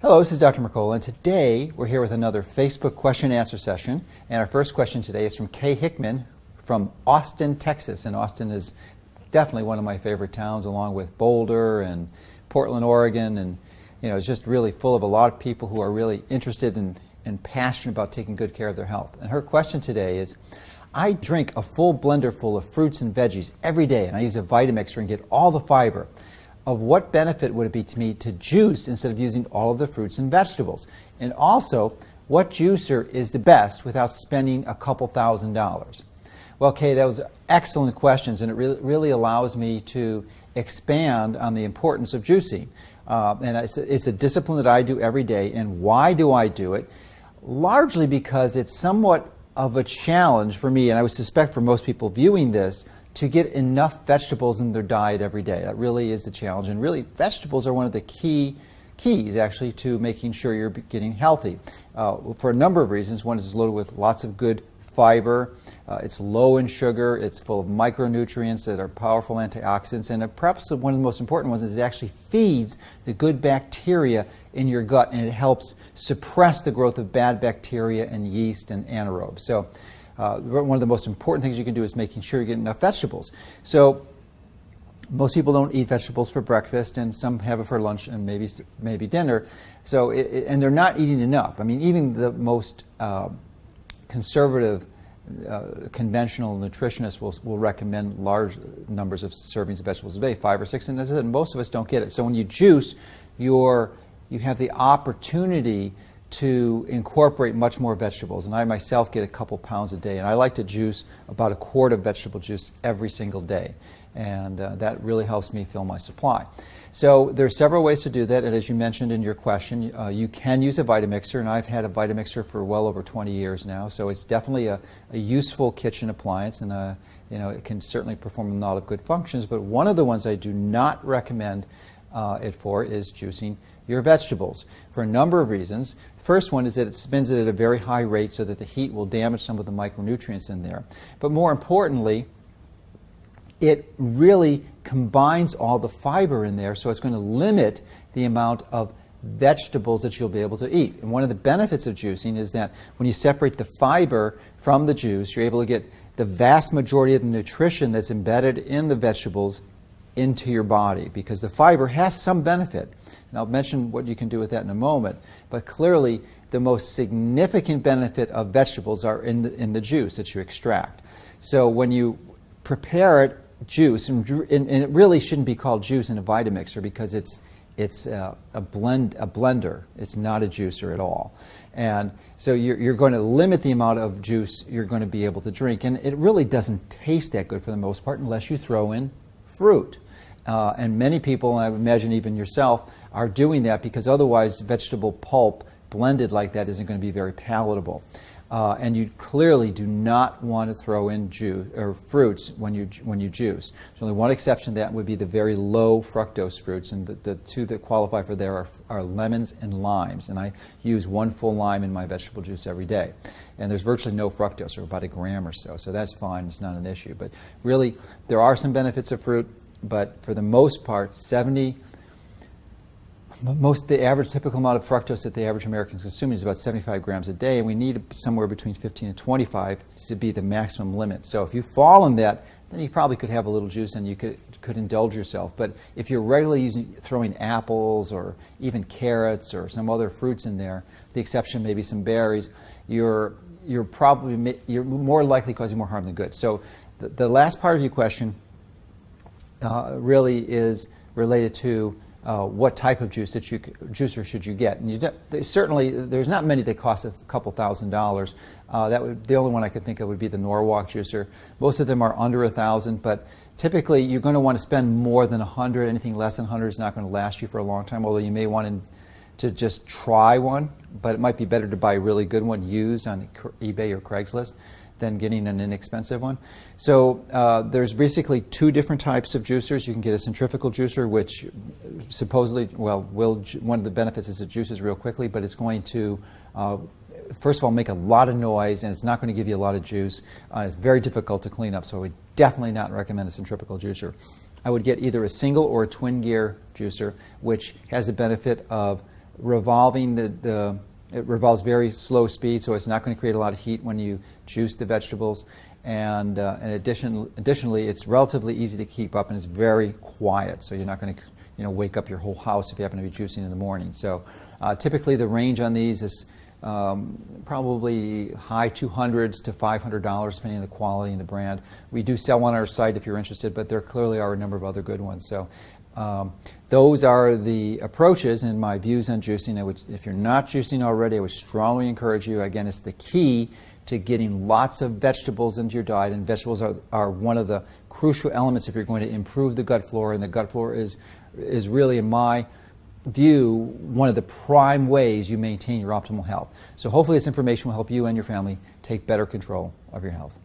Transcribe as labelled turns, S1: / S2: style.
S1: Hello, this is Dr. Mercola, and today we're here with another Facebook question and answer session. And our first question today is from Kay Hickman from Austin, Texas. And Austin is definitely one of my favorite towns, along with Boulder and Portland, Oregon. And it's just really full of a lot of people who are really interested and passionate about taking good care of their health. And her question today is, I drink a full blender full of fruits and veggies every day, and I use a Vitamixer and get all the fiber. Of what benefit would it be to me to juice instead of using all of the fruits and vegetables? And also, what juicer is the best without spending a couple $1,000s? Well, Kay, that was excellent questions, and it really allows me to expand on the importance of juicing. And it's a discipline that I do every day. And why do I do it? Largely because it's somewhat of a challenge for me, and I would suspect for most people viewing this, to get enough vegetables in their diet every day. That really is the challenge. And really, vegetables are one of the keys, actually, to making sure you're getting healthy. For a number of reasons. One is it's loaded with lots of good fiber. It's low in sugar. It's full of micronutrients that are powerful antioxidants. And perhaps one of the most important ones is it actually feeds the good bacteria in your gut, and it helps suppress the growth of bad bacteria and yeast and anaerobes. So one of the most important things you can do is making sure you get enough vegetables. So most people don't eat vegetables for breakfast, and some have it for lunch and maybe dinner. So and they're not eating enough. I mean, even the most conservative, conventional nutritionists will recommend large numbers of servings of vegetables a day, 5 or 6, and as I said, most of us don't get it. So when you juice, you have the opportunity to incorporate much more vegetables. And I myself get a couple pounds a day, and I like to juice about a quart of vegetable juice every single day. And that really helps me fill my supply. So there are several ways to do that, and as you mentioned in your question, you can use a Vitamixer, and I've had a Vitamixer for well over 20 years now, so it's definitely a useful kitchen appliance, and it can certainly perform a lot of good functions. But one of the ones I do not recommend it for is juicing your vegetables for a number of reasons. The first one is that it spins it at a very high rate so that the heat will damage some of the micronutrients in there. But more importantly, it really combines all the fiber in there, so it's going to limit the amount of vegetables that you'll be able to eat. And one of the benefits of juicing is that when you separate the fiber from the juice, you're able to get the vast majority of the nutrition that's embedded in the vegetables into your body, because the fiber has some benefit. And I'll mention what you can do with that in a moment. But clearly, the most significant benefit of vegetables are in the juice that you extract. So when you prepare it, juice, and it really shouldn't be called juice in a Vitamixer, because it's a blender. It's not a juicer at all. And so you're going to limit the amount of juice you're going to be able to drink. And it really doesn't taste that good for the most part unless you throw in fruit. And many people, and I would imagine even yourself, are doing that because otherwise vegetable pulp blended like that isn't going to be very palatable. And you clearly do not want to throw in juice or fruits when you juice. There's only one exception to that would be the very low fructose fruits, and the two that qualify for there are lemons and limes. And I use 1 full lime in my vegetable juice every day. And there's virtually no fructose, or about 1 gram or so. So that's fine. It's not an issue. But really, there are some benefits of fruit. But for the most part, the average typical amount of fructose that the average American is consuming is about 75 grams a day, and we need somewhere between 15 and 25 to be the maximum limit. So if you fall in that, then you probably could have a little juice and you could indulge yourself. But if you're regularly throwing apples or even carrots or some other fruits in there, with the exception maybe some berries, you're more likely causing more harm than good. So the last part of your question really is related to what type of juicer should you get. And certainly, there's not many that cost a couple $1,000s. The only one I could think of would be the Norwalk juicer. Most of them are under $1,000, but typically you're going to want to spend more than $100. Anything less than $100 is not going to last you for a long time, although you may want to just try one, but it might be better to buy a really good one used on eBay or Craigslist than getting an inexpensive one. So there's basically 2 different types of juicers. You can get a centrifugal juicer, which supposedly, one of the benefits is it juices real quickly, but it's going to, first of all, make a lot of noise, and it's not going to give you a lot of juice. It's very difficult to clean up, so I would definitely not recommend a centrifugal juicer. I would get either a single or a twin gear juicer, which has the benefit of revolving it revolves very slow speed, so it's not going to create a lot of heat when you juice the vegetables. And additionally, it's relatively easy to keep up, and it's very quiet, so you're not going to wake up your whole house if you happen to be juicing in the morning. So typically the range on these is probably high $200s to $500, depending on the quality and the brand. We do sell on our site if you're interested, but there clearly are a number of other good ones. So those are the approaches and my views on juicing. If you're not juicing already, I would strongly encourage you. Again, it's the key to getting lots of vegetables into your diet, and vegetables are one of the crucial elements if you're going to improve the gut flora, and the gut flora is really, in my view, one of the prime ways you maintain your optimal health. So hopefully this information will help you and your family take better control of your health.